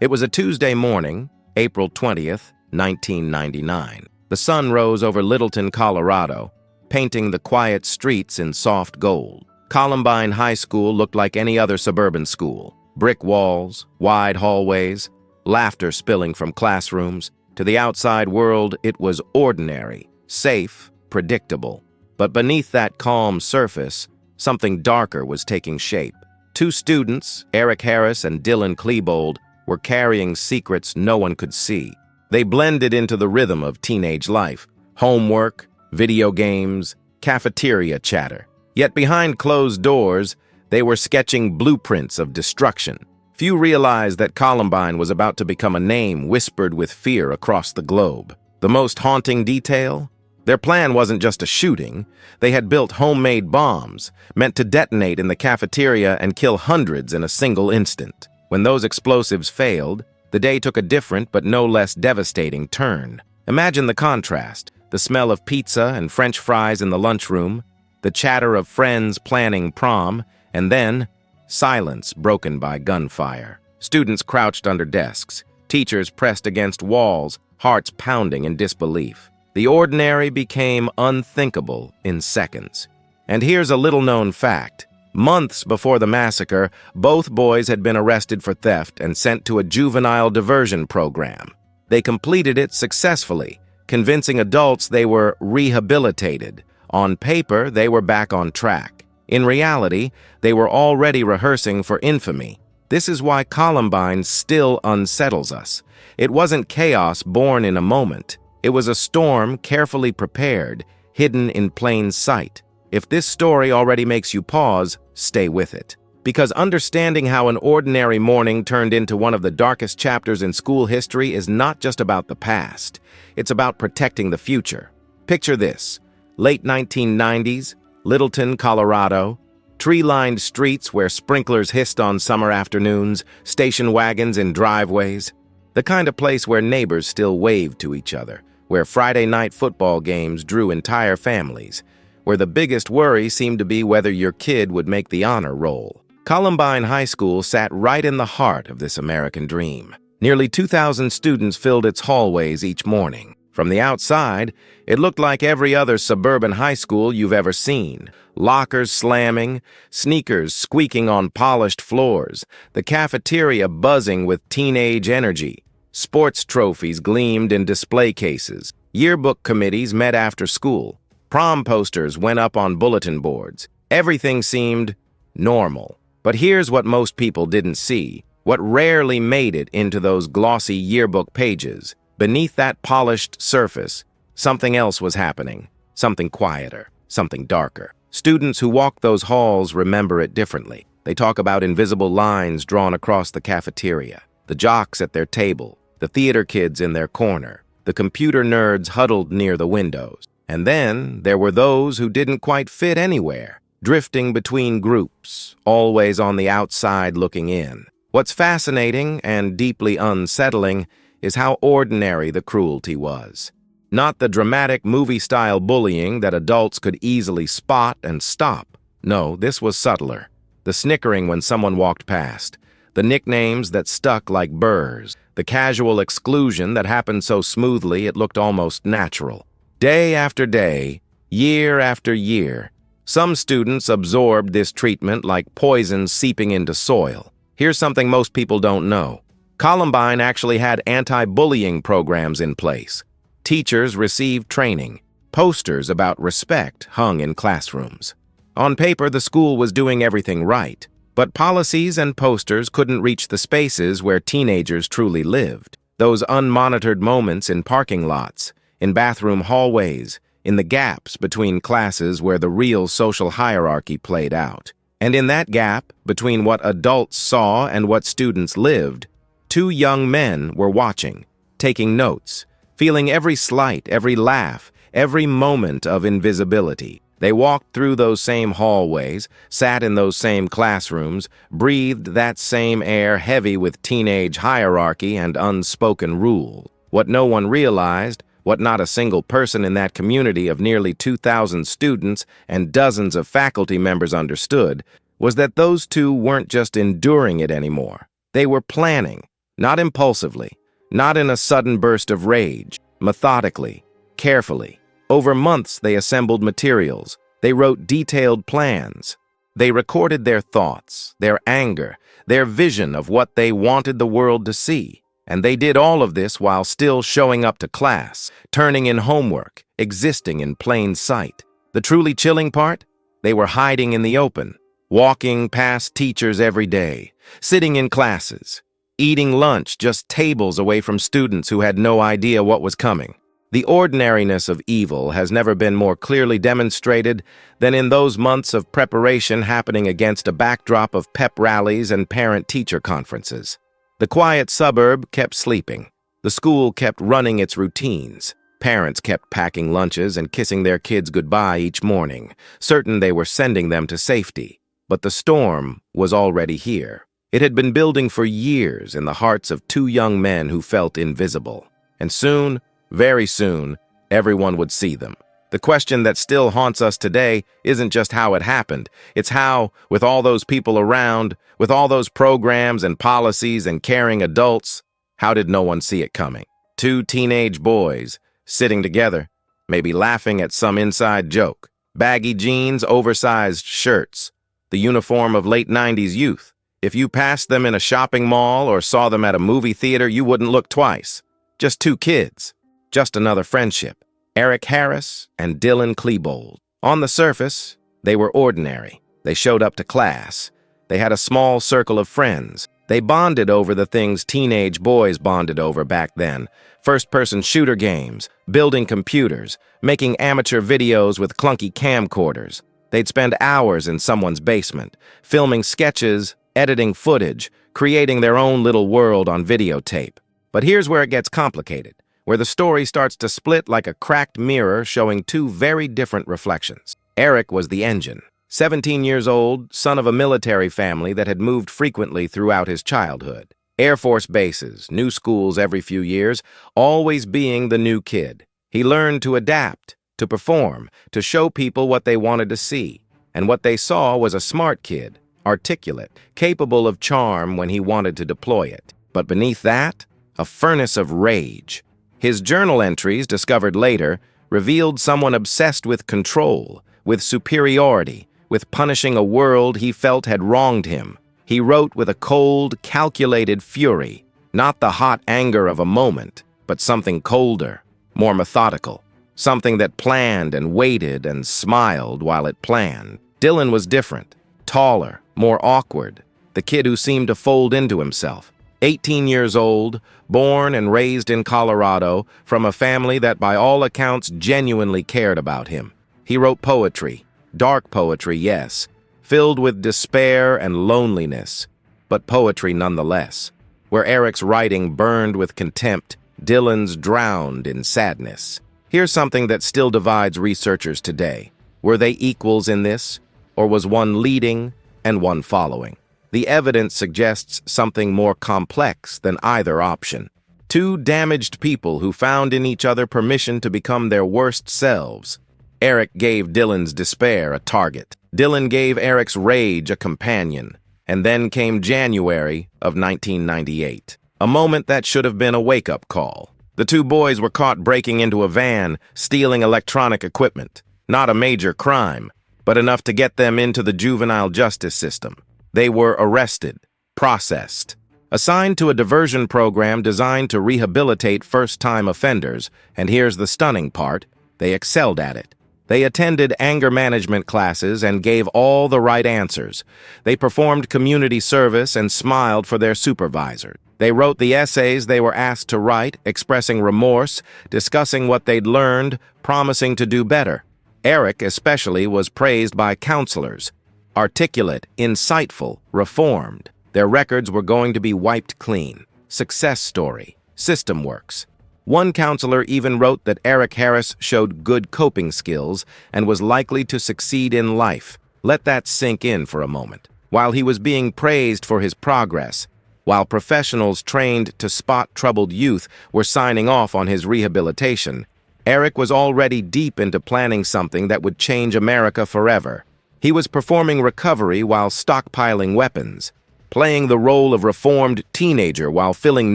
It was a Tuesday morning, April 20th, 1999. The sun rose over Littleton, Colorado, painting the quiet streets in soft gold. Columbine High School looked like any other suburban school. Brick walls, wide hallways, laughter spilling from classrooms. To the outside world, it was ordinary, safe, predictable. But beneath that calm surface, something darker was taking shape. Two students, Harris and Dylan Klebold, were carrying secrets no one could see. They blended into the rhythm of teenage life: homework, video games, cafeteria chatter. Yet behind closed doors, they were sketching blueprints of destruction. Few realized that Columbine was about to become a name whispered with fear across the globe. The most haunting detail? Their plan wasn't just a shooting. They had built homemade bombs, meant to detonate in the cafeteria and kill hundreds in a single instant. When those explosives failed, the day took a different but no less devastating turn. Imagine the contrast: the smell of pizza and French fries in the lunchroom, the chatter of friends planning prom, and then silence broken by gunfire. Students crouched under desks, teachers pressed against walls, hearts pounding in disbelief. The ordinary became unthinkable in seconds. And here's a little-known fact. Months before the massacre, both boys had been arrested for theft and sent to a juvenile diversion program. They completed it successfully, convincing adults they were rehabilitated. On paper, they were back on track. In reality, they were already rehearsing for infamy. This is why Columbine still unsettles us. It wasn't chaos born in a moment. It was a storm carefully prepared, hidden in plain sight. If this story already makes you pause, stay with it. Because understanding how an ordinary morning turned into one of the darkest chapters in school history is not just about the past. It's about protecting the future. Picture this: late 1990s, Littleton, Colorado, tree-lined streets where sprinklers hissed on summer afternoons, station wagons in driveways. The kind of place where neighbors still waved to each other, where Friday night football games drew entire families, where the biggest worry seemed to be whether your kid would make the honor roll. Columbine High School sat right in the heart of this American dream. Nearly 2,000 students filled its hallways each morning. From the outside, it looked like every other suburban high school you've ever seen. Lockers slamming, sneakers squeaking on polished floors, the cafeteria buzzing with teenage energy. Sports trophies gleamed in display cases. Yearbook committees met after school. Prom posters went up on bulletin boards. Everything seemed normal. But here's what most people didn't see, what rarely made it into those glossy yearbook pages. Beneath that polished surface, something else was happening, something quieter, something darker. Students who walk those halls remember it differently. They talk about invisible lines drawn across the cafeteria, the jocks at their table, the theater kids in their corner, the computer nerds huddled near the windows. And then there were those who didn't quite fit anywhere, drifting between groups, always on the outside looking in. What's fascinating and deeply unsettling is how ordinary the cruelty was. Not the dramatic movie-style bullying that adults could easily spot and stop. No, this was subtler. The snickering when someone walked past, the nicknames that stuck like burrs, the casual exclusion that happened so smoothly it looked almost natural. Day after day, year after year, some students absorbed this treatment like poison seeping into soil. Here's something most people don't know. Columbine actually had anti-bullying programs in place. Teachers received training. Posters about respect hung in classrooms. On paper, the school was doing everything right, but policies and posters couldn't reach the spaces where teenagers truly lived. Those unmonitored moments in parking lots, in bathroom hallways, in the gaps between classes where the real social hierarchy played out. And in that gap, between what adults saw and what students lived, two young men were watching, taking notes, feeling every slight, every laugh, every moment of invisibility. They walked through those same hallways, sat in those same classrooms, breathed that same air heavy with teenage hierarchy and unspoken rule. What no one realized, what not a single person in that community of nearly 2,000 students and dozens of faculty members understood, was that those two weren't just enduring it anymore. They were planning, Not impulsively, not in a sudden burst of rage, methodically, carefully. Over months they assembled materials, they wrote detailed plans. They recorded their thoughts, their anger, their vision of what they wanted the world to see. And they did all of this while still showing up to class, turning in homework, existing in plain sight. The truly chilling part? They were hiding in the open, walking past teachers every day, sitting in classes, eating lunch just tables away from students who had no idea what was coming. The ordinariness of evil has never been more clearly demonstrated than in those months of preparation happening against a backdrop of pep rallies and parent-teacher conferences. The quiet suburb kept sleeping. The school kept running its routines. Parents kept packing lunches and kissing their kids goodbye each morning, certain they were sending them to safety. But the storm was already here. It had been building for years in the hearts of two young men who felt invisible. And soon, very soon, everyone would see them. The question that still haunts us today isn't just how it happened. It's how, with all those people around, with all those programs and policies and caring adults, how did no one see it coming? Two teenage boys, sitting together, maybe laughing at some inside joke. Baggy jeans, oversized shirts. The uniform of late 90s youth. If you passed them in a shopping mall or saw them at a movie theater, you wouldn't look twice. Just two kids. Just another friendship. Harris and Dylan Klebold. On the surface, they were ordinary. They showed up to class. They had a small circle of friends. They bonded over the things teenage boys bonded over back then. First-person shooter games, building computers, making amateur videos with clunky camcorders. They'd spend hours in someone's basement, filming sketches, editing footage, creating their own little world on videotape. But here's where it gets complicated, where the story starts to split like a cracked mirror showing two very different reflections. Eric was the engine. 17 years old, son of a military family that had moved frequently throughout his childhood. Air Force bases, new schools every few years, always being the new kid. He learned to adapt, to perform, to show people what they wanted to see. And what they saw was a smart kid, articulate, capable of charm when he wanted to deploy it. But beneath that, a furnace of rage. His journal entries, discovered later, revealed someone obsessed with control, with superiority, with punishing a world he felt had wronged him. He wrote with a cold, calculated fury, not the hot anger of a moment, but something colder, more methodical, something that planned and waited and smiled while it planned. Dylan was different, taller, more awkward, the kid who seemed to fold into himself. 18 years old, born and raised in Colorado, from a family that by all accounts genuinely cared about him. He wrote poetry, dark poetry, yes, filled with despair and loneliness, but poetry nonetheless. Where Eric's writing burned with contempt, Dylan's drowned in sadness. Here's something that still divides researchers today. Were they equals in this, or was one leading and one following? The evidence suggests something more complex than either option. Two damaged people who found in each other permission to become their worst selves. Eric gave Dylan's despair a target. Dylan gave Eric's rage a companion. And then came January of 1998. A moment that should have been a wake-up call. The two boys were caught breaking into a van, stealing electronic equipment. Not a major crime, but enough to get them into the juvenile justice system. They were arrested, processed, assigned to a diversion program designed to rehabilitate first-time offenders, and here's the stunning part, they excelled at it. They attended anger management classes and gave all the right answers. They performed community service and smiled for their supervisor. They wrote the essays they were asked to write, expressing remorse, discussing what they'd learned, promising to do better. Eric, especially, was praised by counselors. Articulate, insightful, reformed. Their records were going to be wiped clean. Success story. System works. One counselor even wrote that Eric Harris showed good coping skills and was likely to succeed in life. Let that sink in for a moment. While he was being praised for his progress, while professionals trained to spot troubled youth were signing off on his rehabilitation, Eric was already deep into planning something that would change America forever. He was performing recovery while stockpiling weapons, playing the role of reformed teenager while filling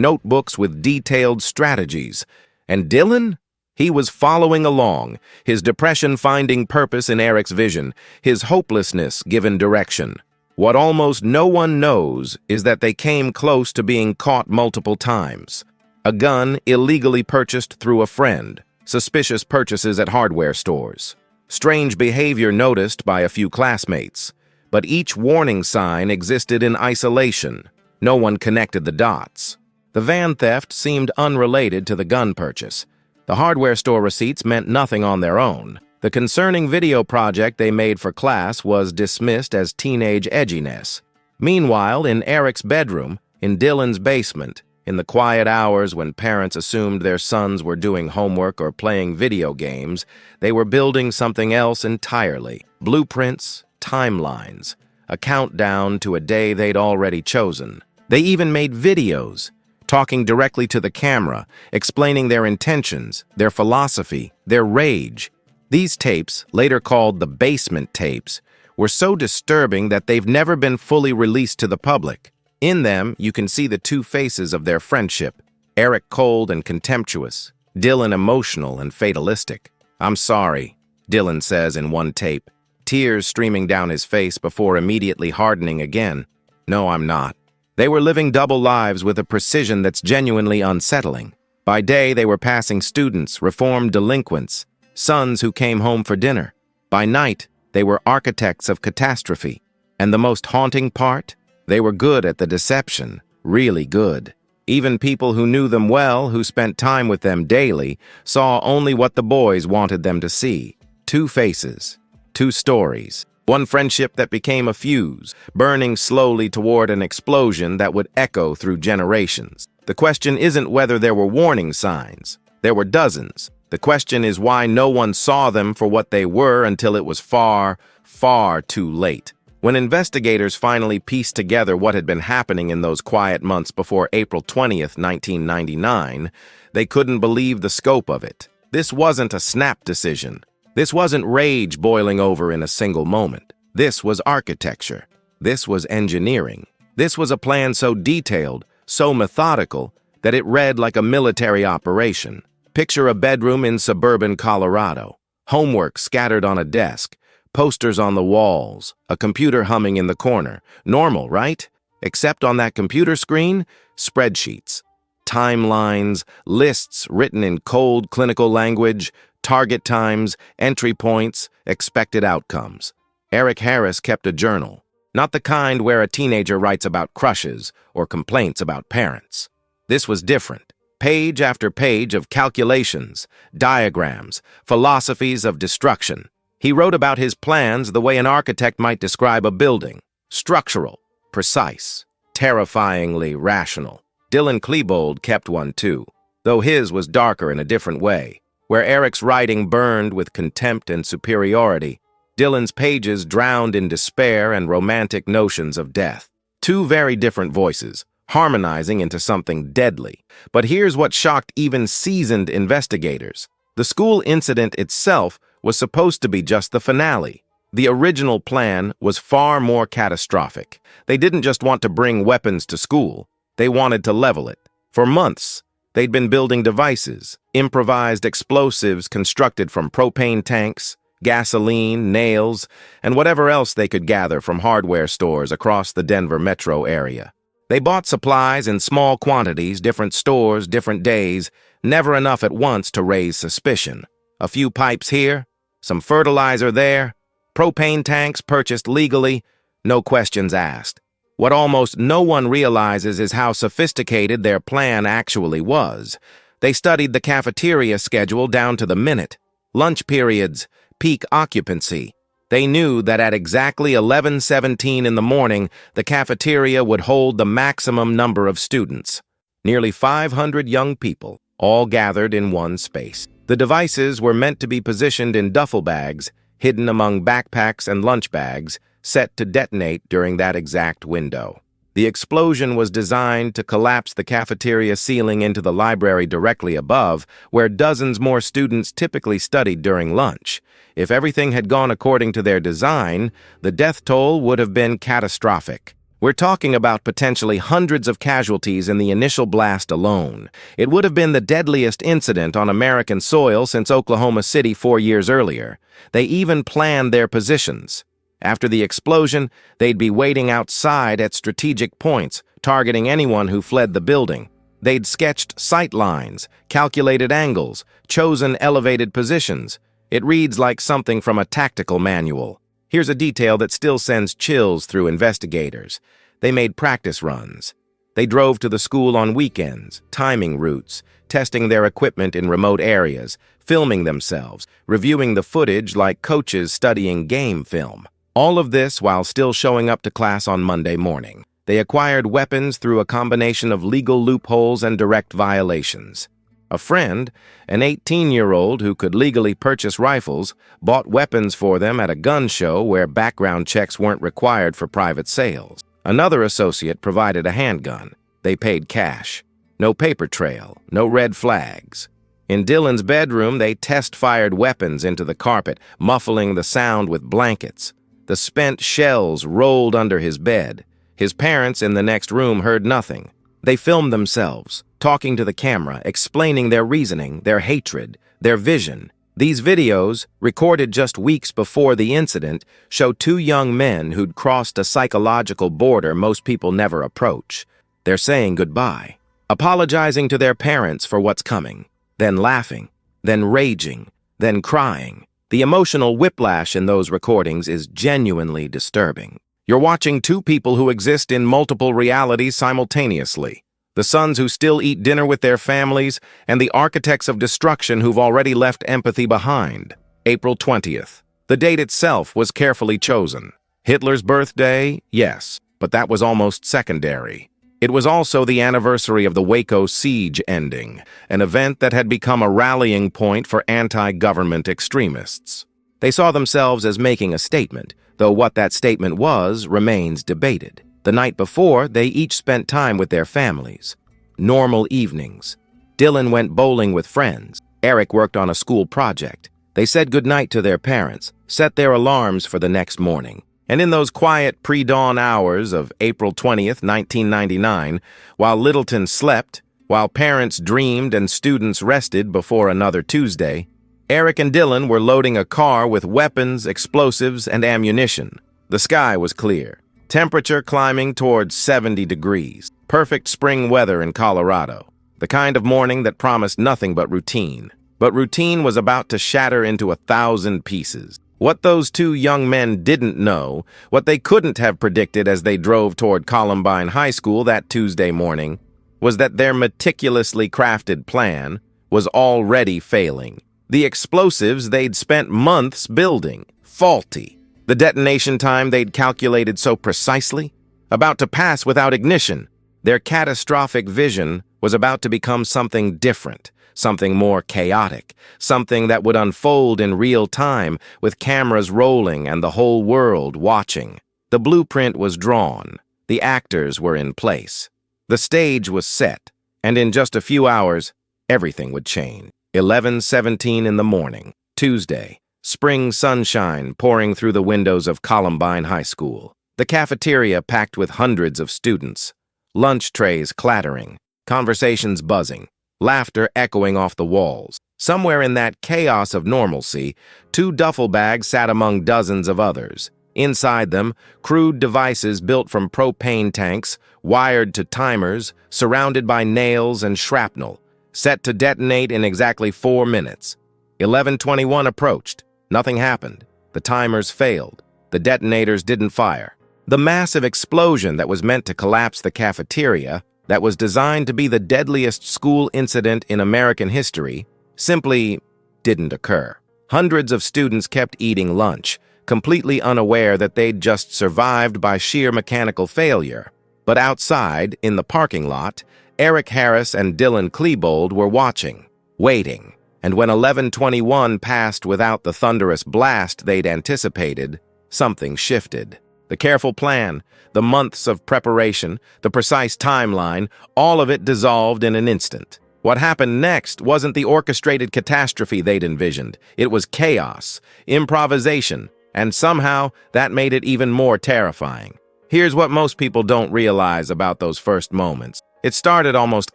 notebooks with detailed strategies. And Dylan? He was following along, his depression finding purpose in Eric's vision, his hopelessness given direction. What almost no one knows is that they came close to being caught multiple times. A gun illegally purchased through a friend, suspicious purchases at hardware stores, strange behavior noticed by a few classmates. But each warning sign existed in isolation. No one connected the dots. The van theft seemed unrelated to the gun purchase. The hardware store receipts meant nothing on their own. The concerning video project they made for class was dismissed as teenage edginess. Meanwhile, in Eric's bedroom, in Dylan's basement, in the quiet hours when parents assumed their sons were doing homework or playing video games, they were building something else entirely. Blueprints, timelines, a countdown to a day they'd already chosen. They even made videos, talking directly to the camera, explaining their intentions, their philosophy, their rage. These tapes, later called the basement tapes, were so disturbing that they've never been fully released to the public. In them, you can see the two faces of their friendship, Eric cold and contemptuous, Dylan emotional and fatalistic. "I'm sorry," Dylan says in one tape, tears streaming down his face before immediately hardening again. "No, I'm not." They were living double lives with a precision that's genuinely unsettling. By day, they were passing students, reformed delinquents, sons who came home for dinner. By night, they were architects of catastrophe. And the most haunting part? They were good at the deception, really good. Even people who knew them well, who spent time with them daily, saw only what the boys wanted them to see. Two faces, two stories. One friendship that became a fuse, burning slowly toward an explosion that would echo through generations. The question isn't whether there were warning signs. There were dozens. The question is why no one saw them for what they were until it was far, far too late. When investigators finally pieced together what had been happening in those quiet months before April 20th, 1999, they couldn't believe the scope of it. This wasn't a snap decision. This wasn't rage boiling over in a single moment. This was architecture. This was engineering. This was a plan so detailed, so methodical, that it read like a military operation. Picture a bedroom in suburban Colorado. Homework scattered on a desk. Posters on the walls. A computer humming in the corner. Normal, right? Except on that computer screen, spreadsheets. Timelines, lists written in cold clinical language, target times, entry points, expected outcomes. Eric Harris kept a journal, not the kind where a teenager writes about crushes or complaints about parents. This was different. Page after page of calculations, diagrams, philosophies of destruction. He wrote about his plans the way an architect might describe a building. Structural, precise, terrifyingly rational. Dylan Klebold kept one too, though his was darker in a different way. Where Eric's writing burned with contempt and superiority, Dylan's pages drowned in despair and romantic notions of death. Two very different voices, harmonizing into something deadly. But here's what shocked even seasoned investigators. The school incident itself was supposed to be just the finale. The original plan was far more catastrophic. They didn't just want to bring weapons to school. They wanted to level it. For months, they'd been building devices, improvised explosives constructed from propane tanks, gasoline, nails, and whatever else they could gather from hardware stores across the Denver metro area. They bought supplies in small quantities, different stores, different days, never enough at once to raise suspicion. A few pipes here, some fertilizer there, propane tanks purchased legally, no questions asked. What almost no one realizes is how sophisticated their plan actually was. They studied the cafeteria schedule down to the minute. Lunch periods, peak occupancy. They knew that at exactly 11:17 in the morning, the cafeteria would hold the maximum number of students. Nearly 500 young people, all gathered in one space. The devices were meant to be positioned in duffel bags, hidden among backpacks and lunch bags, set to detonate during that exact window. The explosion was designed to collapse the cafeteria ceiling into the library directly above, where dozens more students typically studied during lunch. If everything had gone according to their design, the death toll would have been catastrophic. We're talking about potentially hundreds of casualties in the initial blast alone. It would have been the deadliest incident on American soil since Oklahoma City 4 years earlier. They even planned their positions. After the explosion, they'd be waiting outside at strategic points, targeting anyone who fled the building. They'd sketched sight lines, calculated angles, chosen elevated positions. It reads like something from a tactical manual. Here's a detail that still sends chills through investigators. They made practice runs. They drove to the school on weekends, timing routes, testing their equipment in remote areas, filming themselves, reviewing the footage like coaches studying game film. All of this while still showing up to class on Monday morning. They acquired weapons through a combination of legal loopholes and direct violations. A friend, an 18-year-old who could legally purchase rifles, bought weapons for them at a gun show where background checks weren't required for private sales. Another associate provided a handgun. They paid cash. No paper trail, no red flags. In Dylan's bedroom, they test-fired weapons into the carpet, muffling the sound with blankets. The spent shells rolled under his bed. His parents in the next room heard nothing. They filmed themselves, talking to the camera, explaining their reasoning, their hatred, their vision. These videos, recorded just weeks before the incident, show two young men who'd crossed a psychological border most people never approach. They're saying goodbye, apologizing to their parents for what's coming, then laughing, then raging, then crying. The emotional whiplash in those recordings is genuinely disturbing. You're watching two people who exist in multiple realities simultaneously. The sons who still eat dinner with their families, and the architects of destruction who've already left empathy behind. April 20th. The date itself was carefully chosen. Hitler's birthday? Yes, but that was almost secondary. It was also the anniversary of the Waco siege ending, an event that had become a rallying point for anti-government extremists. They saw themselves as making a statement, though what that statement was remains debated. The night before, they each spent time with their families. Normal evenings. Dylan went bowling with friends. Eric worked on a school project. They said goodnight to their parents, set their alarms for the next morning. And in those quiet pre-dawn hours of April 20th, 1999, while Littleton slept, while parents dreamed and students rested before another Tuesday, Eric and Dylan were loading a car with weapons, explosives, and ammunition. The sky was clear. Temperature climbing towards 70 degrees. Perfect spring weather in Colorado. The kind of morning that promised nothing but routine. But routine was about to shatter into 1,000 pieces. What those two young men didn't know, what they couldn't have predicted as they drove toward Columbine High School that Tuesday morning, was that their meticulously crafted plan was already failing. The explosives they'd spent months building, faulty. The detonation time they'd calculated so precisely, about to pass without ignition. Their catastrophic vision was about to become something different, something more chaotic, something that would unfold in real time with cameras rolling and the whole world watching. The blueprint was drawn. The actors were in place. The stage was set, and in just a few hours, everything would change. 11:17 in the morning, Tuesday. Spring sunshine pouring through the windows of Columbine High School. The cafeteria packed with hundreds of students. Lunch trays clattering. Conversations buzzing. Laughter echoing off the walls. Somewhere in that chaos of normalcy, two duffel bags sat among dozens of others. Inside them, crude devices built from propane tanks, wired to timers, surrounded by nails and shrapnel, set to detonate in exactly 4 minutes. 11:21 approached. Nothing happened. The timers failed. The detonators didn't fire. The massive explosion that was meant to collapse the cafeteria, that was designed to be the deadliest school incident in American history, simply didn't occur. Hundreds of students kept eating lunch, completely unaware that they'd just survived by sheer mechanical failure. But outside, in the parking lot, Eric Harris and Dylan Klebold were watching, waiting. And when 11:21 passed without the thunderous blast they'd anticipated, something shifted. The careful plan, the months of preparation, the precise timeline, all of it dissolved in an instant. What happened next wasn't the orchestrated catastrophe they'd envisioned. It was chaos, improvisation, and somehow that made it even more terrifying. Here's what most people don't realize about those first moments. It started almost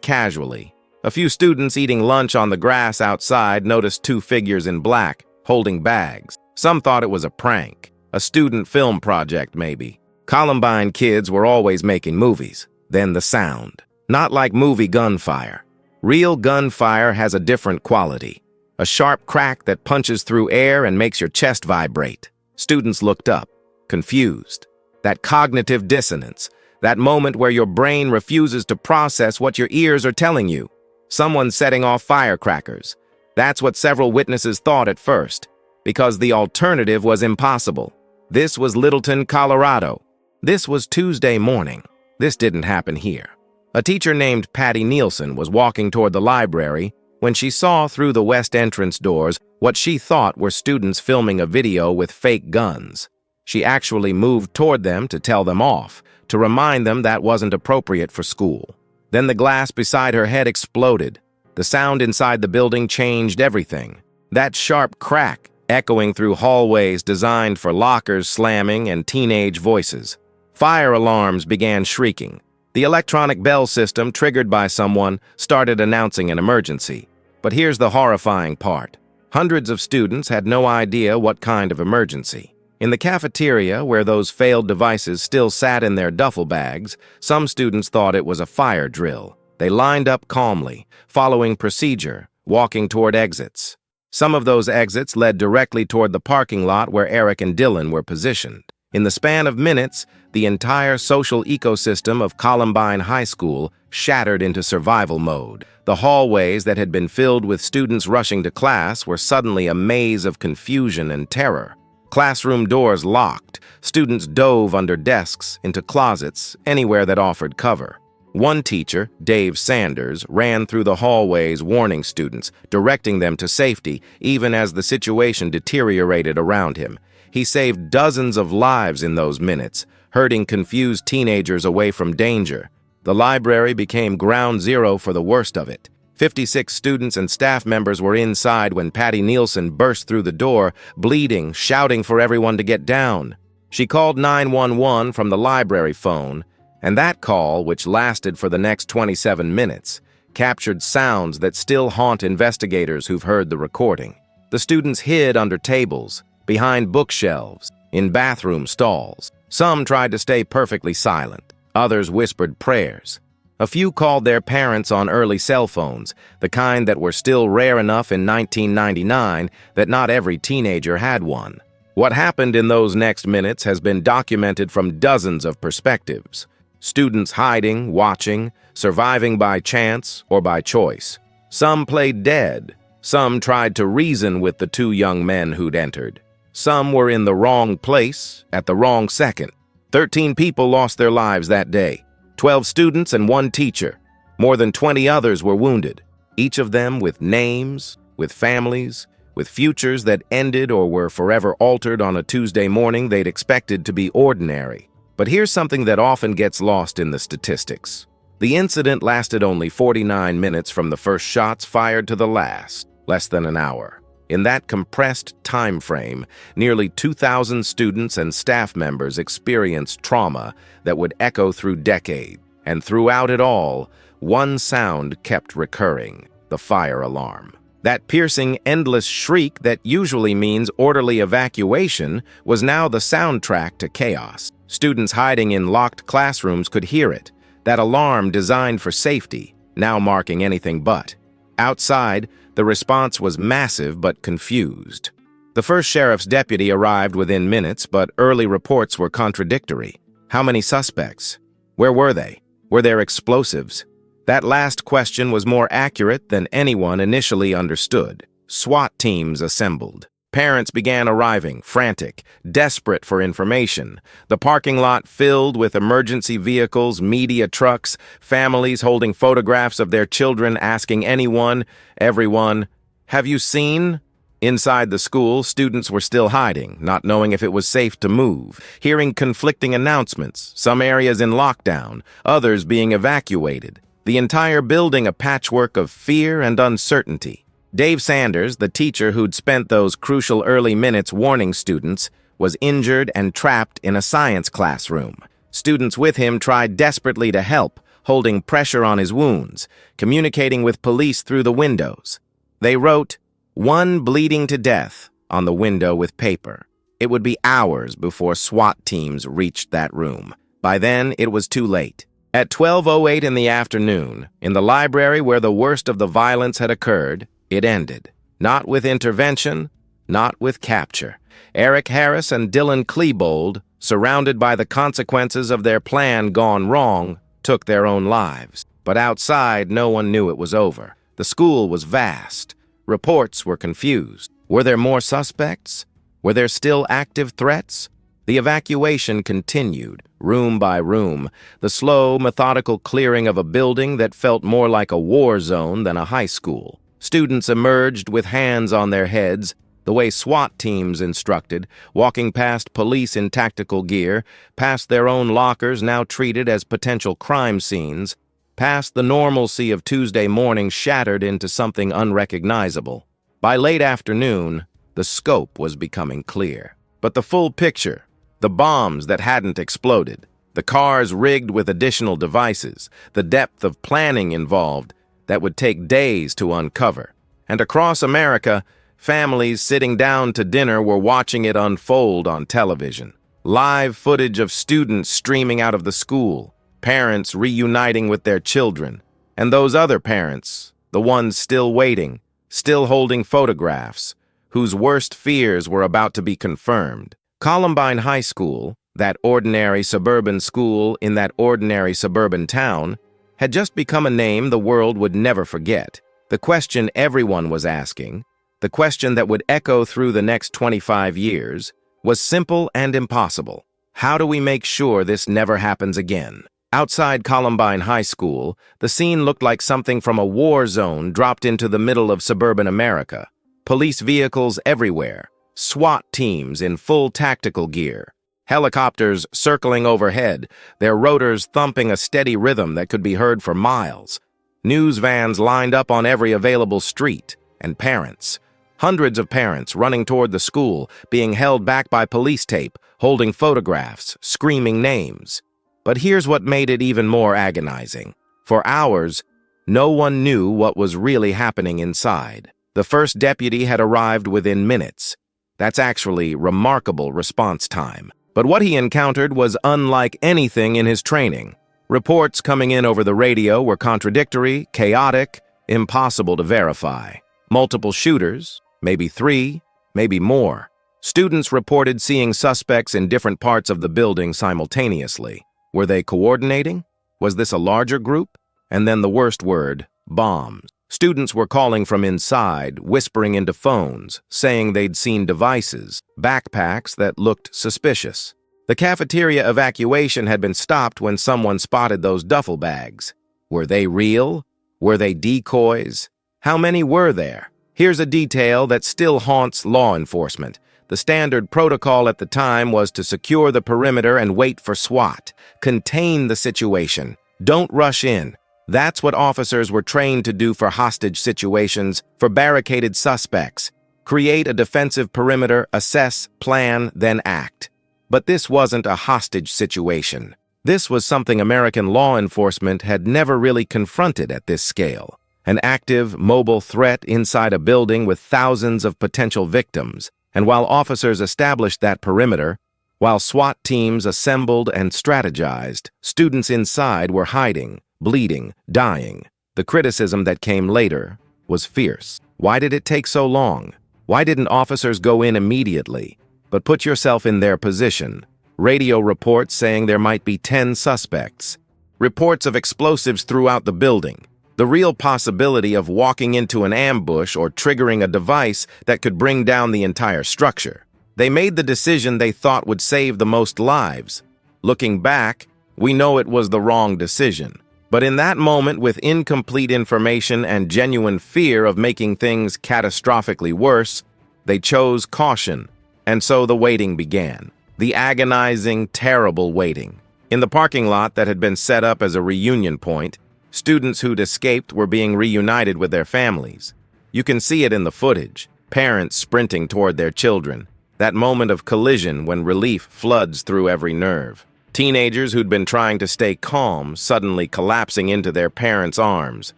casually. A few students eating lunch on the grass outside noticed two figures in black, holding bags. Some thought it was a prank, a student film project maybe. Columbine kids were always making movies. Then the sound. Not like movie gunfire. Real gunfire has a different quality. A sharp crack that punches through air and makes your chest vibrate. Students looked up, confused. That cognitive dissonance, that moment where your brain refuses to process what your ears are telling you. Someone setting off firecrackers. That's what several witnesses thought at first, because the alternative was impossible. This was Littleton, Colorado. This was Tuesday morning. This didn't happen here. A teacher named Patty Nielsen was walking toward the library when she saw through the west entrance doors what she thought were students filming a video with fake guns. She actually moved toward them to tell them off, to remind them that wasn't appropriate for school. Then the glass beside her head exploded. The sound inside the building changed everything. That sharp crack, echoing through hallways designed for lockers slamming and teenage voices. Fire alarms began shrieking. The electronic bell system, triggered by someone, started announcing an emergency. But here's the horrifying part. Hundreds of students had no idea what kind of emergency. In the cafeteria, where those failed devices still sat in their duffel bags, some students thought it was a fire drill. They lined up calmly, following procedure, walking toward exits. Some of those exits led directly toward the parking lot where Eric and Dylan were positioned. In the span of minutes, the entire social ecosystem of Columbine High School shattered into survival mode. The hallways that had been filled with students rushing to class were suddenly a maze of confusion and terror. Classroom doors locked. Students dove under desks, into closets, anywhere that offered cover. One teacher, Dave Sanders, ran through the hallways warning students, directing them to safety, even as the situation deteriorated around him. He saved dozens of lives in those minutes, herding confused teenagers away from danger. The library became ground zero for the worst of it. 56 students and staff members were inside when Patty Nielsen burst through the door, bleeding, shouting for everyone to get down. She called 911 from the library phone, and that call, which lasted for the next 27 minutes, captured sounds that still haunt investigators who've heard the recording. The students hid under tables, behind bookshelves, in bathroom stalls. Some tried to stay perfectly silent. Others whispered prayers. A few called their parents on early cell phones, the kind that were still rare enough in 1999 that not every teenager had one. What happened in those next minutes has been documented from dozens of perspectives. Students hiding, watching, surviving by chance or by choice. Some played dead. Some tried to reason with the two young men who'd entered. Some were in the wrong place at the wrong second. 13 people lost their lives that day. 12 students and 1 teacher. More than 20 others were wounded, each of them with names, with families, with futures that ended or were forever altered on a Tuesday morning they'd expected to be ordinary. But here's something that often gets lost in the statistics. The incident lasted only 49 minutes from the first shots fired to the last, less than an hour. In that compressed time frame, nearly 2,000 students and staff members experienced trauma that would echo through decades. And throughout it all, one sound kept recurring: the fire alarm. That piercing, endless shriek that usually means orderly evacuation was now the soundtrack to chaos. Students hiding in locked classrooms could hear it. That alarm designed for safety, now marking anything but. Outside, the response was massive but confused. The first sheriff's deputy arrived within minutes, but early reports were contradictory. How many suspects? Where were they? Were there explosives? That last question was more accurate than anyone initially understood. SWAT teams assembled. Parents began arriving, frantic, desperate for information. The parking lot filled with emergency vehicles, media trucks, families holding photographs of their children asking anyone, everyone, "Have you seen?" Inside the school, students were still hiding, not knowing if it was safe to move, hearing conflicting announcements, some areas in lockdown, others being evacuated. The entire building a patchwork of fear and uncertainty. Dave Sanders, the teacher who'd spent those crucial early minutes warning students, was injured and trapped in a science classroom. Students with him tried desperately to help, holding pressure on his wounds, communicating with police through the windows. They wrote, "One bleeding to death," on the window with paper. It would be hours before SWAT teams reached that room. By then, it was too late. At 12:08 in the afternoon, in the library where the worst of the violence had occurred, it ended. Not with intervention, not with capture. Harris and Dylan Klebold, surrounded by the consequences of their plan gone wrong, took their own lives. But outside, no one knew it was over. The school was vast. Reports were confused. Were there more suspects? Were there still active threats? The evacuation continued, room by room, the slow, methodical clearing of a building that felt more like a war zone than a high school. Students emerged with hands on their heads, the way SWAT teams instructed, walking past police in tactical gear, past their own lockers now treated as potential crime scenes, past the normalcy of Tuesday morning shattered into something unrecognizable. By late afternoon, the scope was becoming clear. But the full picture, the bombs that hadn't exploded, the cars rigged with additional devices, the depth of planning involved that would take days to uncover. And across America, families sitting down to dinner were watching it unfold on television. Live footage of students streaming out of the school, parents reuniting with their children, and those other parents, the ones still waiting, still holding photographs, whose worst fears were about to be confirmed. Columbine High School, that ordinary suburban school in that ordinary suburban town, had just become a name the world would never forget. The question everyone was asking, the question that would echo through the next 25 years, was simple and impossible. How do we make sure this never happens again? Outside Columbine High School, the scene looked like something from a war zone dropped into the middle of suburban America. Police vehicles everywhere, SWAT teams in full tactical gear, helicopters circling overhead, their rotors thumping a steady rhythm that could be heard for miles. News vans lined up on every available street, and parents. Hundreds of parents running toward the school, being held back by police tape, holding photographs, screaming names. But here's what made it even more agonizing. For hours, no one knew what was really happening inside. The first deputy had arrived within minutes. That's actually remarkable response time. But what he encountered was unlike anything in his training. Reports coming in over the radio were contradictory, chaotic, impossible to verify. Multiple shooters, maybe 3, maybe more. Students reported seeing suspects in different parts of the building simultaneously. Were they coordinating? Was this a larger group? And then the worst word, bombs. Students were calling from inside, whispering into phones, saying they'd seen devices, backpacks that looked suspicious. The cafeteria evacuation had been stopped when someone spotted those duffel bags. Were they real? Were they decoys? How many were there? Here's a detail that still haunts law enforcement. The standard protocol at the time was to secure the perimeter and wait for SWAT. Contain the situation. Don't rush in. That's what officers were trained to do for hostage situations, for barricaded suspects. Create a defensive perimeter, assess, plan, then act. But this wasn't a hostage situation. This was something American law enforcement had never really confronted at this scale. An active, mobile threat inside a building with thousands of potential victims. And while officers established that perimeter, while SWAT teams assembled and strategized, students inside were hiding, bleeding, dying. The criticism that came later was fierce. Why did it take so long? Why didn't officers go in immediately? But put yourself in their position. Radio reports saying there might be 10 suspects. Reports of explosives throughout the building. The real possibility of walking into an ambush or triggering a device that could bring down the entire structure. They made the decision they thought would save the most lives. Looking back, we know it was the wrong decision. But in that moment, with incomplete information and genuine fear of making things catastrophically worse, they chose caution. And so the waiting began. The agonizing, terrible waiting. In the parking lot that had been set up as a reunion point, students who'd escaped were being reunited with their families. You can see it in the footage, parents sprinting toward their children. That moment of collision when relief floods through every nerve. Teenagers who'd been trying to stay calm suddenly collapsing into their parents' arms,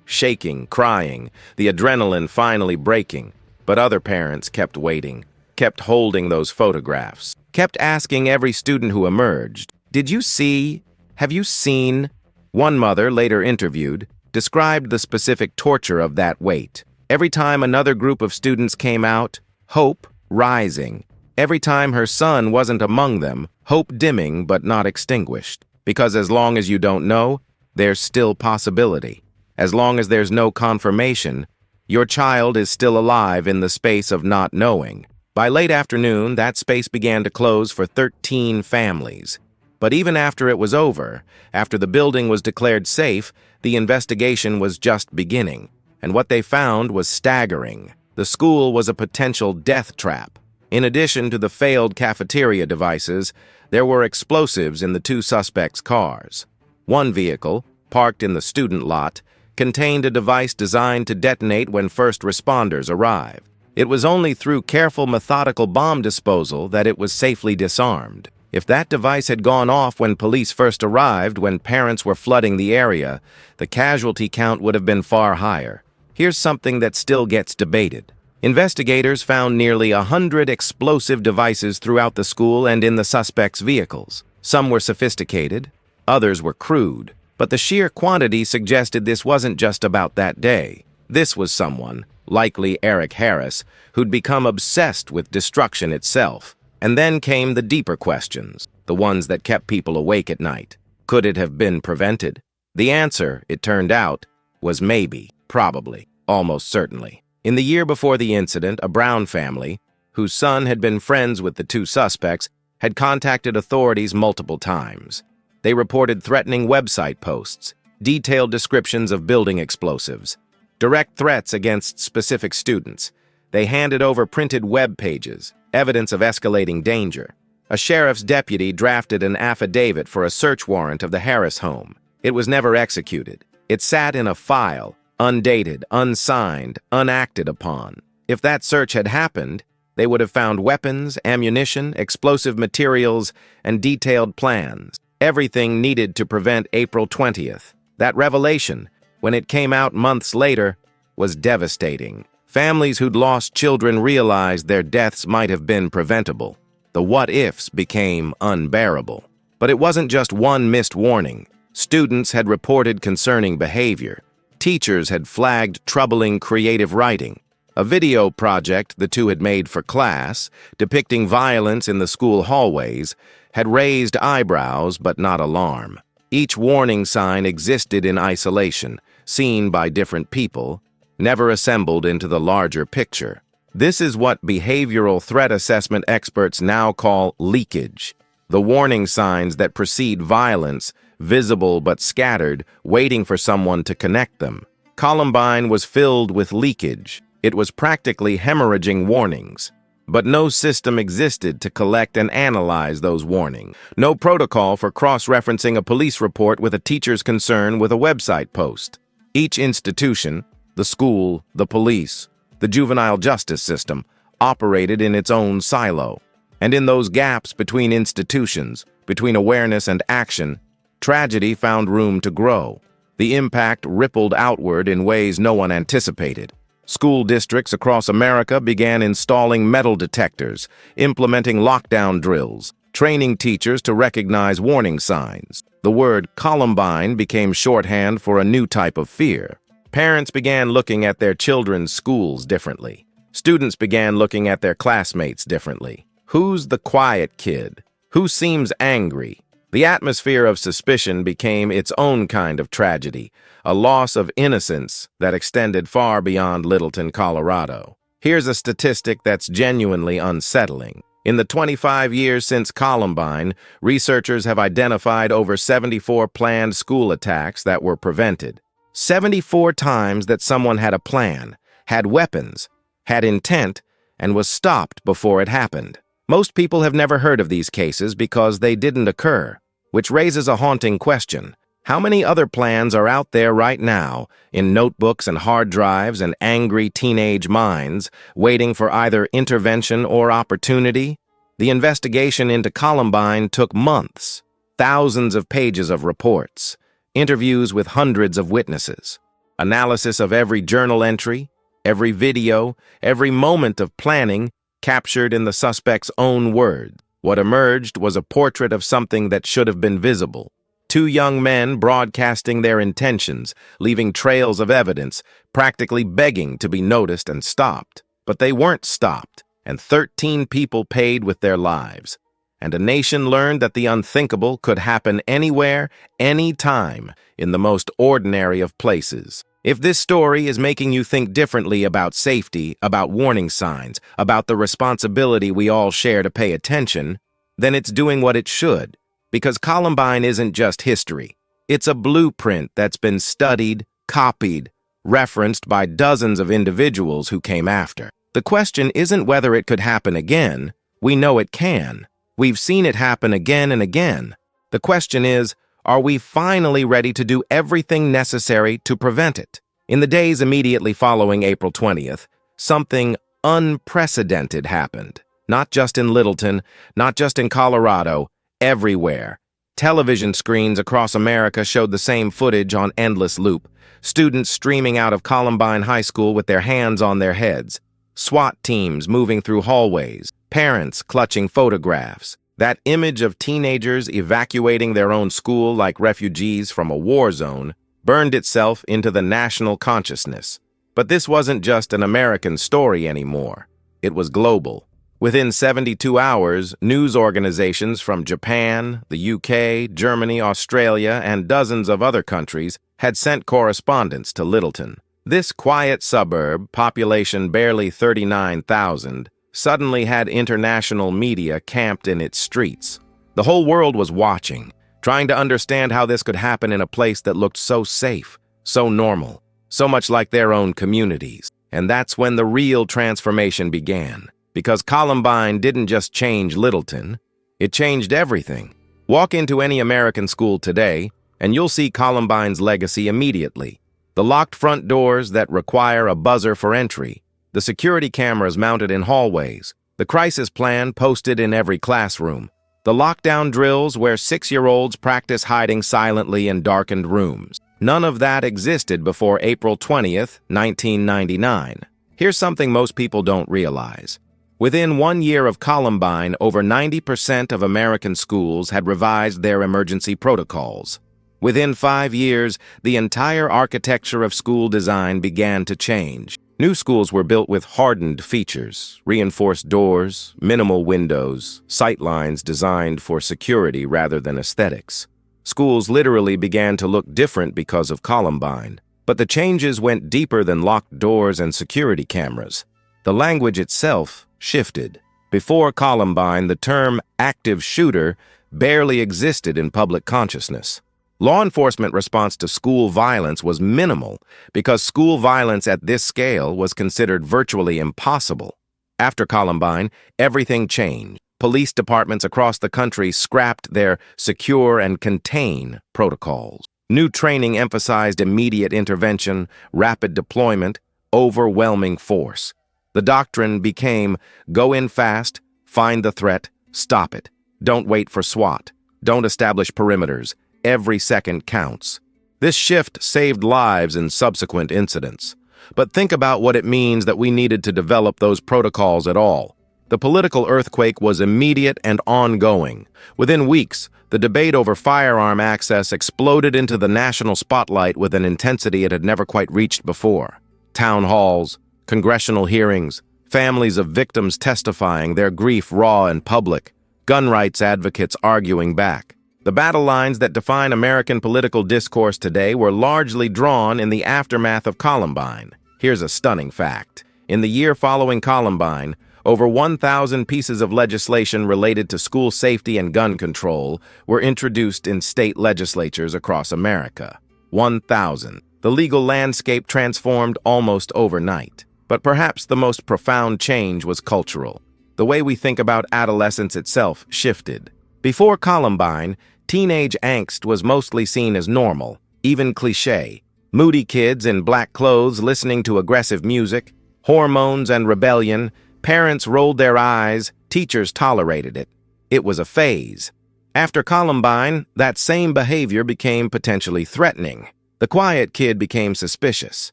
shaking, crying, the adrenaline finally breaking. But other parents kept waiting, kept holding those photographs, kept asking every student who emerged, "Did you see? Have you seen?" One mother, later interviewed, described the specific torture of that wait. Every time another group of students came out, hope rising. Every time her son wasn't among them, hope dimming but not extinguished. Because as long as you don't know, there's still possibility. As long as there's no confirmation, your child is still alive in the space of not knowing. By late afternoon, that space began to close for 13 families. But even after it was over, after the building was declared safe, the investigation was just beginning. And what they found was staggering. The school was a potential death trap. In addition to the failed cafeteria devices, there were explosives in the two suspects' cars. One vehicle, parked in the student lot, contained a device designed to detonate when first responders arrived. It was only through careful, methodical bomb disposal that it was safely disarmed. If that device had gone off when police first arrived, when parents were flooding the area, the casualty count would have been far higher. Here's something that still gets debated. Investigators found nearly 100 explosive devices throughout the school and in the suspects' vehicles. Some were sophisticated, others were crude, but the sheer quantity suggested this wasn't just about that day. This was someone, likely Eric Harris, who'd become obsessed with destruction itself. And then came the deeper questions, the ones that kept people awake at night. Could it have been prevented? The answer, it turned out, was maybe, probably, almost certainly. In the year before the incident, a Brown family, whose son had been friends with the two suspects, had contacted authorities multiple times. They reported threatening website posts, detailed descriptions of building explosives, direct threats against specific students. They handed over printed web pages, evidence of escalating danger. A sheriff's deputy drafted an affidavit for a search warrant of the Harris home. It was never executed. It sat in a file, undated, unsigned, unacted upon. If that search had happened, they would have found weapons, ammunition, explosive materials, and detailed plans. Everything needed to prevent April 20th. That revelation, when it came out months later, was devastating. Families who'd lost children realized their deaths might have been preventable. The what-ifs became unbearable. But it wasn't just one missed warning. Students had reported concerning behavior. Teachers had flagged troubling creative writing. A video project the two had made for class, depicting violence in the school hallways, had raised eyebrows but not alarm. Each warning sign existed in isolation, seen by different people, never assembled into the larger picture. This is what behavioral threat assessment experts now call leakage. The warning signs that precede violence, visible but scattered, waiting for someone to connect them. Columbine was filled with leakage. It was practically hemorrhaging warnings. But no system existed to collect and analyze those warnings. No protocol for cross-referencing a police report with a teacher's concern with a website post. Each institution, the school, the police, the juvenile justice system, operated in its own silo. And in those gaps between institutions, between awareness and action, tragedy found room to grow. The impact rippled outward in ways no one anticipated. School districts across America began installing metal detectors, implementing lockdown drills, training teachers to recognize warning signs. The word Columbine became shorthand for a new type of fear. Parents began looking at their children's schools differently. Students began looking at their classmates differently. Who's the quiet kid? Who seems angry? The atmosphere of suspicion became its own kind of tragedy, a loss of innocence that extended far beyond Littleton, Colorado. Here's a statistic that's genuinely unsettling. In the 25 years since Columbine, researchers have identified over 74 planned school attacks that were prevented. 74 times that someone had a plan, had weapons, had intent, and was stopped before it happened. Most people have never heard of these cases because they didn't occur, which raises a haunting question. How many other plans are out there right now, in notebooks and hard drives and angry teenage minds, waiting for either intervention or opportunity? The investigation into Columbine took months. thousands of pages of reports, interviews with hundreds of witnesses, analysis of every journal entry, every video, every moment of planning captured in the suspect's own words. What emerged was a portrait of something that should have been visible. Two young men broadcasting their intentions, leaving trails of evidence, practically begging to be noticed and stopped. But they weren't stopped, and 13 people paid with their lives. And a nation learned that the unthinkable could happen anywhere, anytime, in the most ordinary of places. If this story is making you think differently about safety, about warning signs, about the responsibility we all share to pay attention, then it's doing what it should. Because Columbine isn't just history. It's a blueprint that's been studied, copied, referenced by dozens of individuals who came after. The question isn't whether it could happen again. We know it can. We've seen it happen again and again. The question is, are we finally ready to do everything necessary to prevent it? In the days immediately following April 20th, something unprecedented happened. Not just in Littleton, not just in Colorado, everywhere. Television screens across America showed the same footage on endless loop. Students streaming out of Columbine High School with their hands on their heads. SWAT teams moving through hallways. Parents clutching photographs. That image of teenagers evacuating their own school like refugees from a war zone burned itself into the national consciousness. But this wasn't just an American story anymore. It was global. Within 72 hours, news organizations from Japan, the UK, Germany, Australia, and dozens of other countries had sent correspondents to Littleton. This quiet suburb, population barely 39,000, suddenly had international media camped in its streets. The whole world was watching, trying to understand how this could happen in a place that looked so safe, so normal, so much like their own communities. And that's when the real transformation began. Because Columbine didn't just change Littleton, it changed everything. Walk into any American school today, and you'll see Columbine's legacy immediately. The locked front doors that require a buzzer for entry, the security cameras mounted in hallways, the crisis plan posted in every classroom, the lockdown drills where 6-year-olds practice hiding silently in darkened rooms. None of that existed before April 20th, 1999. Here's something most people don't realize. Within 1 year of Columbine, over 90% of American schools had revised their emergency protocols. Within 5 years, the entire architecture of school design began to change. New schools were built with hardened features, reinforced doors, minimal windows, sightlines designed for security rather than aesthetics. Schools literally began to look different because of Columbine. But the changes went deeper than locked doors and security cameras. The language itself shifted. Before Columbine, the term active shooter barely existed in public consciousness. Law enforcement response to school violence was minimal because school violence at this scale was considered virtually impossible. After Columbine, everything changed. Police departments across the country scrapped their secure and contain protocols. New training emphasized immediate intervention, rapid deployment, overwhelming force. The doctrine became, go in fast, find the threat, stop it. Don't wait for SWAT. Don't establish perimeters. Every second counts. This shift saved lives in subsequent incidents. But think about what it means that we needed to develop those protocols at all. The political earthquake was immediate and ongoing. Within weeks, the debate over firearm access exploded into the national spotlight with an intensity it had never quite reached before. Town halls, congressional hearings, families of victims testifying, their grief raw and public, gun rights advocates arguing back. The battle lines that define American political discourse today were largely drawn in the aftermath of Columbine. Here's a stunning fact. In the year following Columbine, over 1,000 pieces of legislation related to school safety and gun control were introduced in state legislatures across America. 1,000. The legal landscape transformed almost overnight. But perhaps the most profound change was cultural. The way we think about adolescence itself shifted. Before Columbine, teenage angst was mostly seen as normal, even cliché. Moody kids in black clothes listening to aggressive music, hormones and rebellion, parents rolled their eyes, teachers tolerated it. It was a phase. After Columbine, that same behavior became potentially threatening. The quiet kid became suspicious.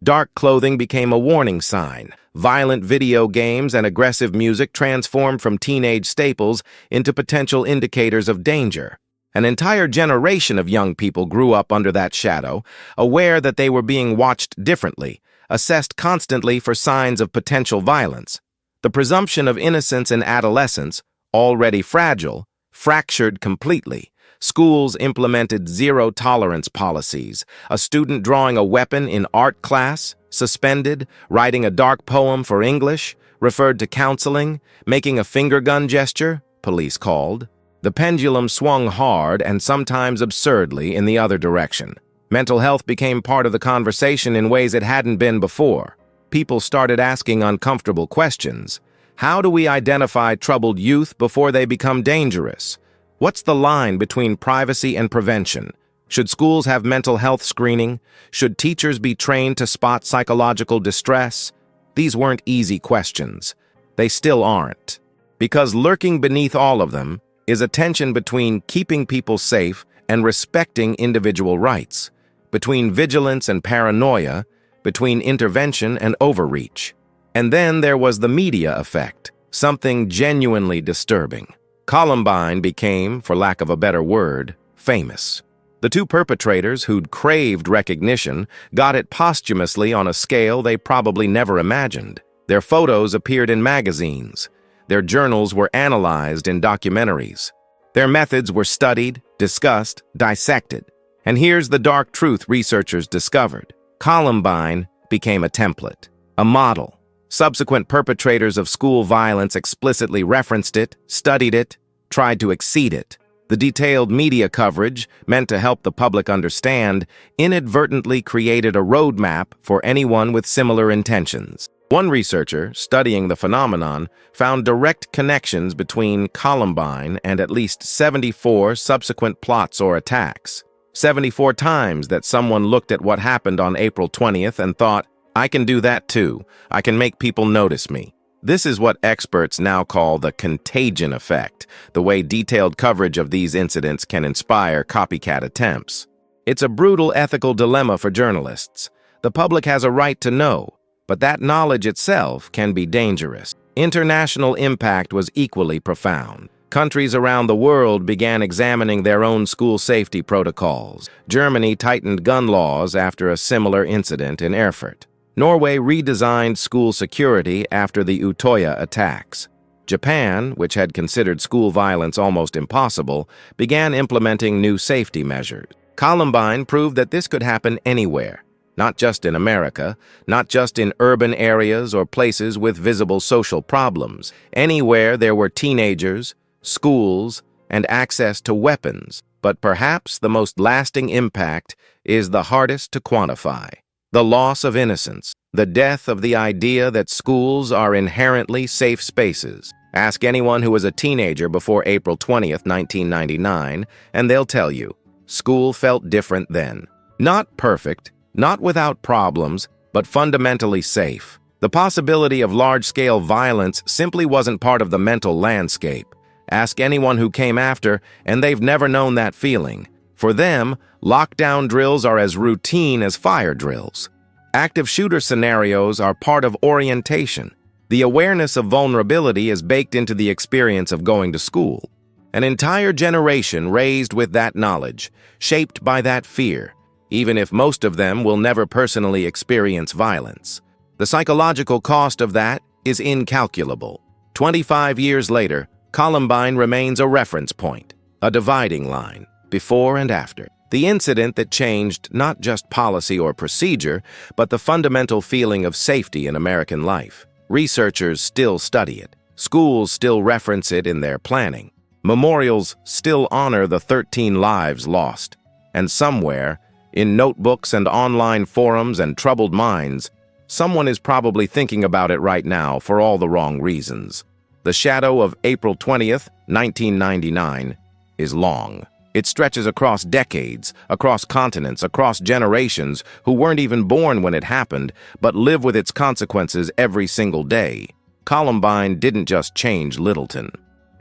Dark clothing became a warning sign. Violent video games and aggressive music transformed from teenage staples into potential indicators of danger. An entire generation of young people grew up under that shadow, aware that they were being watched differently, assessed constantly for signs of potential violence. The presumption of innocence in adolescence, already fragile, fractured completely. Schools implemented zero-tolerance policies. A student drawing a weapon in art class, suspended, writing a dark poem for English, referred to counseling, making a finger gun gesture, police called. The pendulum swung hard and sometimes absurdly in the other direction. Mental health became part of the conversation in ways it hadn't been before. People started asking uncomfortable questions. How do we identify troubled youth before they become dangerous? What's the line between privacy and prevention? Should schools have mental health screening? Should teachers be trained to spot psychological distress? These weren't easy questions. They still aren't. Because lurking beneath all of them is a tension between keeping people safe and respecting individual rights, between vigilance and paranoia, between intervention and overreach. And then there was the media effect, something genuinely disturbing. Columbine became, for lack of a better word, famous. The two perpetrators who'd craved recognition got it posthumously on a scale they probably never imagined. Their photos appeared in magazines. Their journals were analyzed in documentaries. Their methods were studied, discussed, dissected. And here's the dark truth researchers discovered. Columbine became a template, a model. Subsequent perpetrators of school violence explicitly referenced it, studied it, tried to exceed it. The detailed media coverage, meant to help the public understand, inadvertently created a roadmap for anyone with similar intentions. One researcher, studying the phenomenon, found direct connections between Columbine and at least 74 subsequent plots or attacks. 74 times that someone looked at what happened on April 20th and thought, I can do that too. I can make people notice me. This is what experts now call the contagion effect, the way detailed coverage of these incidents can inspire copycat attempts. It's a brutal ethical dilemma for journalists. The public has a right to know, but that knowledge itself can be dangerous. International impact was equally profound. Countries around the world began examining their own school safety protocols. Germany tightened gun laws after a similar incident in Erfurt. Norway redesigned school security after the Utoya attacks. Japan, which had considered school violence almost impossible, began implementing new safety measures. Columbine proved that this could happen anywhere, not just in America, not just in urban areas or places with visible social problems. Anywhere there were teenagers, schools, and access to weapons. But perhaps the most lasting impact is the hardest to quantify. The loss of innocence, the death of the idea that schools are inherently safe spaces. Ask anyone who was a teenager before April 20th, 1999, and they'll tell you, school felt different then. Not perfect, not without problems, but fundamentally safe. The possibility of large-scale violence simply wasn't part of the mental landscape. Ask anyone who came after, and they've never known that feeling. For them, lockdown drills are as routine as fire drills. Active shooter scenarios are part of orientation. The awareness of vulnerability is baked into the experience of going to school. An entire generation raised with that knowledge, shaped by that fear, even if most of them will never personally experience violence. The psychological cost of that is incalculable. 25 years later, Columbine remains a reference point, a dividing line. Before and after. The incident that changed not just policy or procedure, but the fundamental feeling of safety in American life. Researchers still study it. Schools still reference it in their planning. Memorials still honor the 13 lives lost. And somewhere, in notebooks and online forums and troubled minds, someone is probably thinking about it right now for all the wrong reasons. The shadow of April 20th, 1999, is long. It stretches across decades, across continents, across generations who weren't even born when it happened, but live with its consequences every single day. Columbine didn't just change Littleton.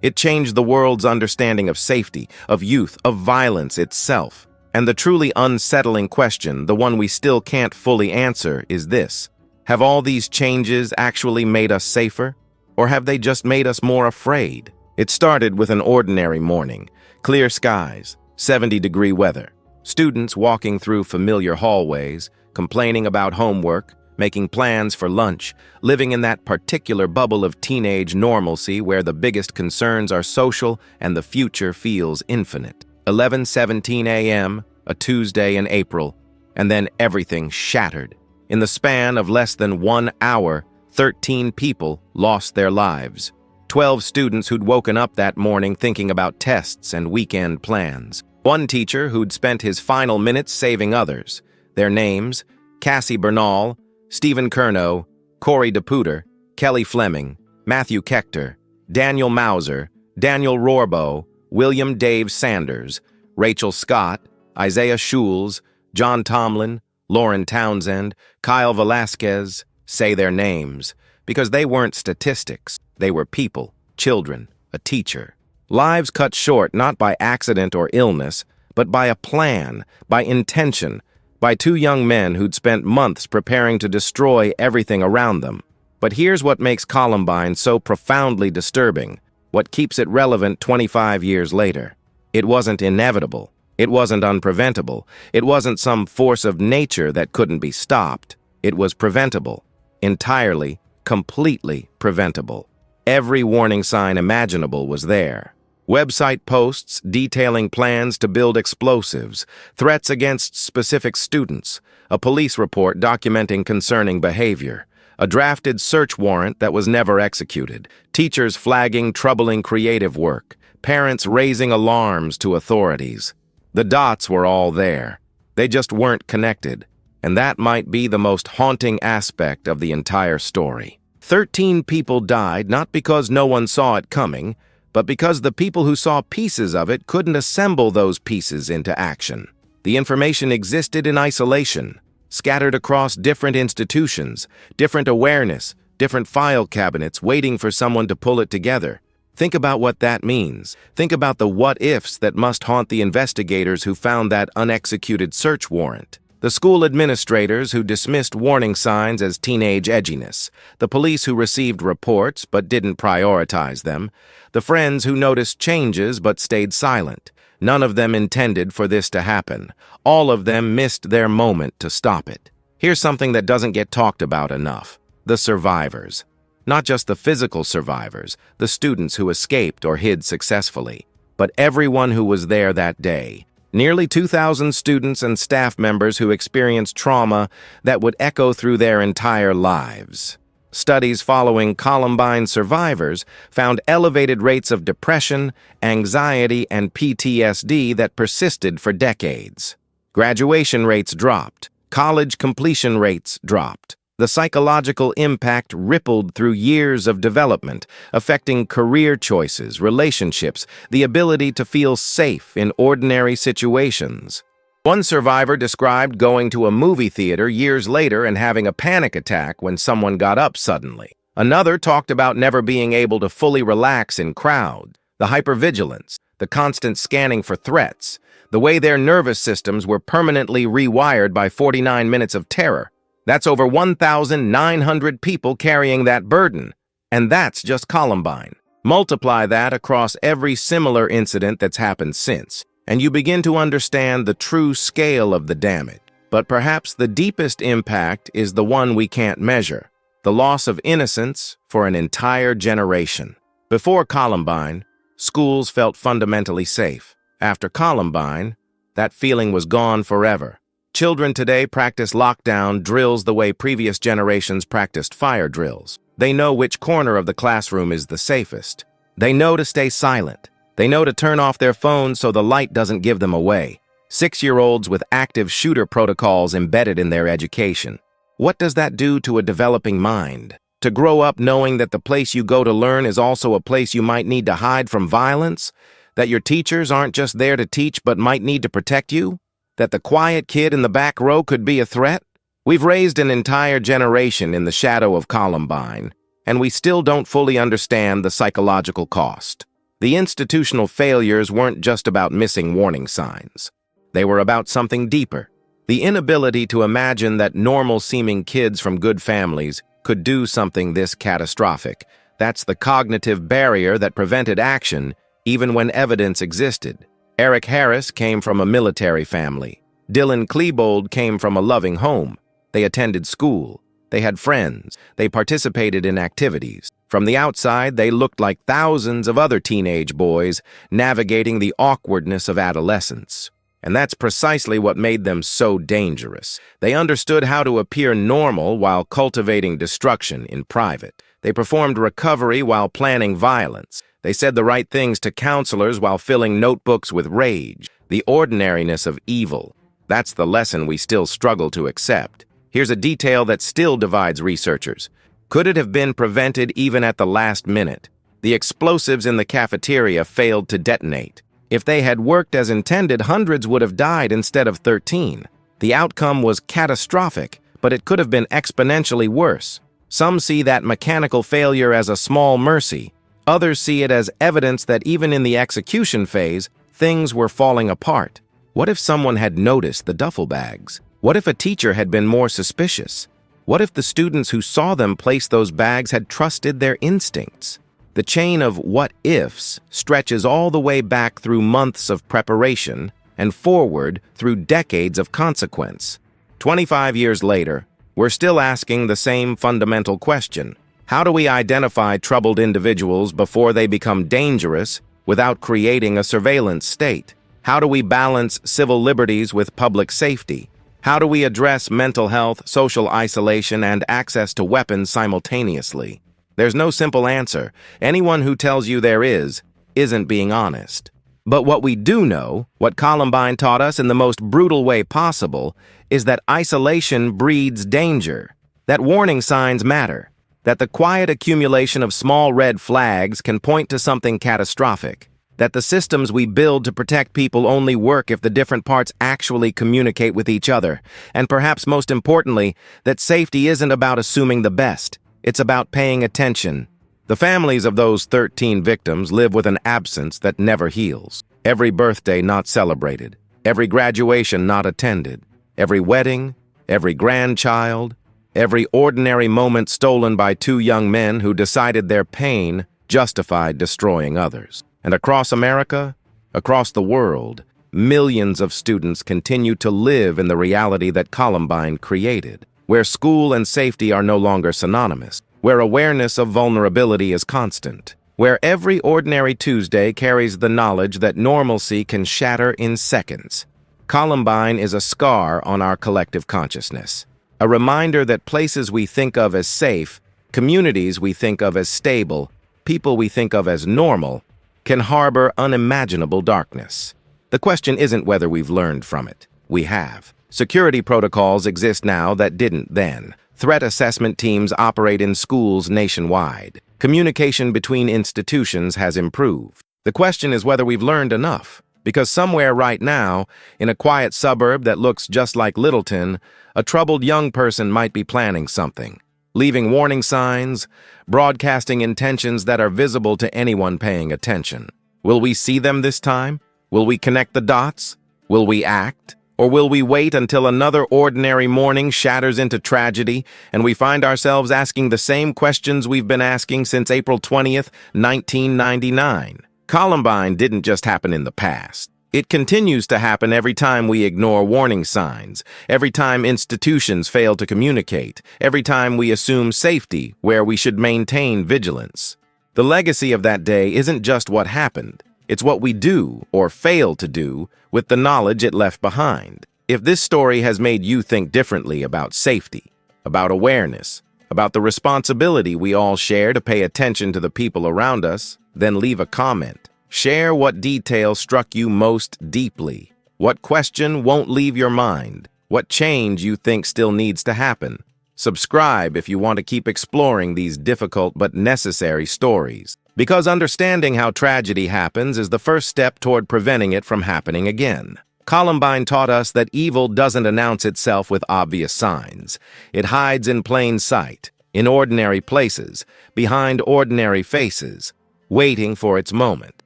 It changed the world's understanding of safety, of youth, of violence itself. And the truly unsettling question, the one we still can't fully answer, is this: have all these changes actually made us safer? Or have they just made us more afraid? It started with an ordinary morning. Clear skies, 70-degree weather. Students walking through familiar hallways, complaining about homework, making plans for lunch, living in that particular bubble of teenage normalcy where the biggest concerns are social and the future feels infinite. 11:17 a.m., a Tuesday in April, and then everything shattered. In the span of less than 1 hour, 13 people lost their lives. 12 students who'd woken up that morning thinking about tests and weekend plans. One teacher who'd spent his final minutes saving others. Their names: Cassie Bernal, Stephen Kernow, Corey DePuter, Kelly Fleming, Matthew Kechter, Daniel Mauser, Daniel Rorbo, William Dave Sanders, Rachel Scott, Isaiah Schulz, John Tomlin, Lauren Townsend, Kyle Velasquez. Say their names, because they weren't statistics. They were people, children, a teacher. Lives cut short not by accident or illness, but by a plan, by intention, by two young men who'd spent months preparing to destroy everything around them. But here's what makes Columbine so profoundly disturbing, what keeps it relevant 25 years later. It wasn't inevitable. It wasn't unpreventable. It wasn't some force of nature that couldn't be stopped. It was preventable. Entirely, completely preventable. Every warning sign imaginable was there. Website posts detailing plans to build explosives, threats against specific students, a police report documenting concerning behavior, a drafted search warrant that was never executed, teachers flagging troubling creative work, parents raising alarms to authorities. The dots were all there. They just weren't connected. And that might be the most haunting aspect of the entire story. 13 people died not because no one saw it coming, but because the people who saw pieces of it couldn't assemble those pieces into action. The information existed in isolation, scattered across different institutions, different awareness, different file cabinets waiting for someone to pull it together. Think about what that means. Think about the what-ifs that must haunt the investigators who found that unexecuted search warrant. The school administrators who dismissed warning signs as teenage edginess, the police who received reports but didn't prioritize them, the friends who noticed changes but stayed silent. None of them intended for this to happen. All of them missed their moment to stop it. Here's something that doesn't get talked about enough: the survivors. Not just the physical survivors, the students who escaped or hid successfully, but everyone who was there that day. Nearly 2,000 students and staff members who experienced trauma that would echo through their entire lives. Studies following Columbine survivors found elevated rates of depression, anxiety, and PTSD that persisted for decades. Graduation rates dropped. College completion rates dropped. The psychological impact rippled through years of development, affecting career choices, relationships, the ability to feel safe in ordinary situations. One survivor described going to a movie theater years later and having a panic attack when someone got up suddenly. Another talked about never being able to fully relax in crowds, the hypervigilance, the constant scanning for threats, the way their nervous systems were permanently rewired by 49 minutes of terror. That's over 1,900 people carrying that burden. And that's just Columbine. Multiply that across every similar incident that's happened since, and you begin to understand the true scale of the damage. But perhaps the deepest impact is the one we can't measure: the loss of innocence for an entire generation. Before Columbine, schools felt fundamentally safe. After Columbine, that feeling was gone forever. Children today practice lockdown drills the way previous generations practiced fire drills. They know which corner of the classroom is the safest. They know to stay silent. They know to turn off their phones so the light doesn't give them away. 6-year-olds with active shooter protocols embedded in their education. What does that do to a developing mind? To grow up knowing that the place you go to learn is also a place you might need to hide from violence? That your teachers aren't just there to teach but might need to protect you? That the quiet kid in the back row could be a threat? We've raised an entire generation in the shadow of Columbine, and we still don't fully understand the psychological cost. The institutional failures weren't just about missing warning signs. They were about something deeper. The inability to imagine that normal-seeming kids from good families could do something this catastrophic. That's the cognitive barrier that prevented action, even when evidence existed. Eric Harris came from a military family. Dylan Klebold came from a loving home. They attended school. They had friends. They participated in activities. From the outside, they looked like thousands of other teenage boys navigating the awkwardness of adolescence. And that's precisely what made them so dangerous. They understood how to appear normal while cultivating destruction in private. They performed recovery while planning violence. They said the right things to counselors while filling notebooks with rage. The ordinariness of evil. That's the lesson we still struggle to accept. Here's a detail that still divides researchers. Could it have been prevented even at the last minute? The explosives in the cafeteria failed to detonate. If they had worked as intended, hundreds would have died instead of 13. The outcome was catastrophic, but it could have been exponentially worse. Some see that mechanical failure as a small mercy. Others see it as evidence that even in the execution phase, things were falling apart. What if someone had noticed the duffel bags? What if a teacher had been more suspicious? What if the students who saw them place those bags had trusted their instincts? The chain of what-ifs stretches all the way back through months of preparation and forward through decades of consequence. 25 years later, we're still asking the same fundamental question. How do we identify troubled individuals before they become dangerous without creating a surveillance state? How do we balance civil liberties with public safety? How do we address mental health, social isolation, and access to weapons simultaneously? There's no simple answer. Anyone who tells you there isn't being honest. But what we do know, what Columbine taught us in the most brutal way possible, is that isolation breeds danger, that warning signs matter, that the quiet accumulation of small red flags can point to something catastrophic, that the systems we build to protect people only work if the different parts actually communicate with each other, and perhaps most importantly, that safety isn't about assuming the best. It's about paying attention. The families of those 13 victims live with an absence that never heals. Every birthday not celebrated, every graduation not attended, every wedding, every grandchild, every ordinary moment stolen by two young men who decided their pain justified destroying others. And across America, across the world, millions of students continue to live in the reality that Columbine created, where school and safety are no longer synonymous, where awareness of vulnerability is constant, where every ordinary Tuesday carries the knowledge that normalcy can shatter in seconds. Columbine is a scar on our collective consciousness, a reminder that places we think of as safe, communities we think of as stable, people we think of as normal, can harbor unimaginable darkness. The question isn't whether we've learned from it. We have. Security protocols exist now that didn't then. Threat assessment teams operate in schools nationwide. Communication between institutions has improved. The question is whether we've learned enough. Because somewhere right now, in a quiet suburb that looks just like Littleton, a troubled young person might be planning something, leaving warning signs, broadcasting intentions that are visible to anyone paying attention. Will we see them this time? Will we connect the dots? Will we act? Or will we wait until another ordinary morning shatters into tragedy and we find ourselves asking the same questions we've been asking since April 20th, 1999? Columbine didn't just happen in the past. It continues to happen every time we ignore warning signs, every time institutions fail to communicate, every time we assume safety where we should maintain vigilance. The legacy of that day isn't just what happened. It's what we do, or fail to do, with the knowledge it left behind. If this story has made you think differently about safety, about awareness, about the responsibility we all share to pay attention to the people around us, then leave a comment. Share what detail struck you most deeply. What question won't leave your mind? What change you think still needs to happen? Subscribe if you want to keep exploring these difficult but necessary stories. Because understanding how tragedy happens is the first step toward preventing it from happening again. Columbine taught us that evil doesn't announce itself with obvious signs. It hides in plain sight, in ordinary places, behind ordinary faces, waiting for its moment.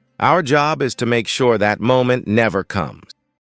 Our job is to make sure that moment never comes.